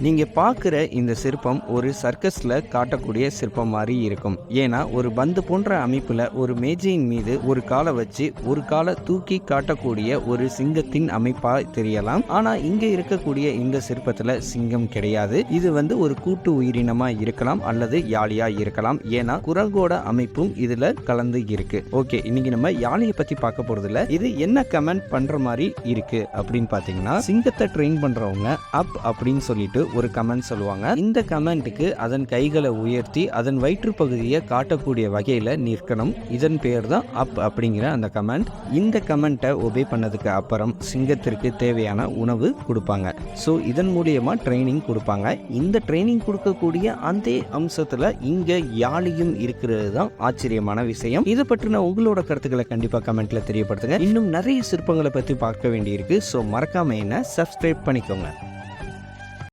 நீங்க பார்க்குற இந்த சிற்பம் ஒரு சர்க்கஸ்ல காட்டக்கூடிய சிற்பம் மாதிரி இருக்கும். ஏன்னா ஒரு பந்து போன்ற அமைப்புல ஒரு மேஜையின் மீது ஒரு காலை வச்சு ஒரு காலை தூக்கி காட்டக்கூடிய ஒரு சிங்கத்தின் அமைப்பா தெரியலாம். ஆனா இங்க இருக்கக்கூடிய இந்த சிற்பத்துல சிங்கம் கிடையாது. இது ஒரு கூட்டு உயிரினமா இருக்கலாம் அல்லது யாழியா இருக்கலாம். ஏன்னா குரங்கோட அமைப்பும் இதுல கலந்து இருக்கு. ஓகே, இன்னைக்கு நம்ம யாழியை பத்தி பார்க்க போறது இல்ல. இது என்ன கமெண்ட் பண்ற மாதிரி இருக்கு அப்படின்னு பாத்தீங்கன்னா, சிங்கத்தை ட்ரெயின் பண்றவங்க அப் அப்படின்னு சொல்லிட்டு ஒரு கமெண்ட் சொல்லுவாங்க. இந்த கமெண்ட்டுக்கு அதன் கைகளை உயர்த்தி அதன் வயிற்று பகுதியை காட்டக்கூடிய வகையில நிற்கணும். இதன் பேர் தான் அப் அப்படிங்கிற அந்த கமெண்ட். இந்த கமெண்ட்டை ஒபே பண்ணதுக்கு அப்புறம் சிங்கத்திற்கு தேவையான உணவு கொடுப்பாங்க. ஸோ இதன் மூலியமா ட்ரைனிங் கொடுப்பாங்க. இந்த ட்ரைனிங் கொடுக்கக்கூடிய அந்த அம்சத்துல இங்க யாழியும் இருக்கிறது தான் ஆச்சரியமான விஷயம். இதை பற்றின உங்களோட கருத்துக்களை கண்டிப்பா கமெண்ட்ல தெரியப்படுத்துங்க. இன்னும் நிறைய சிற்பங்களை பத்தி பார்க்க வேண்டியிருக்கு. ஸோ மறக்காம என்ன சப்ஸ்கிரைப் பண்ணிக்கோங்க.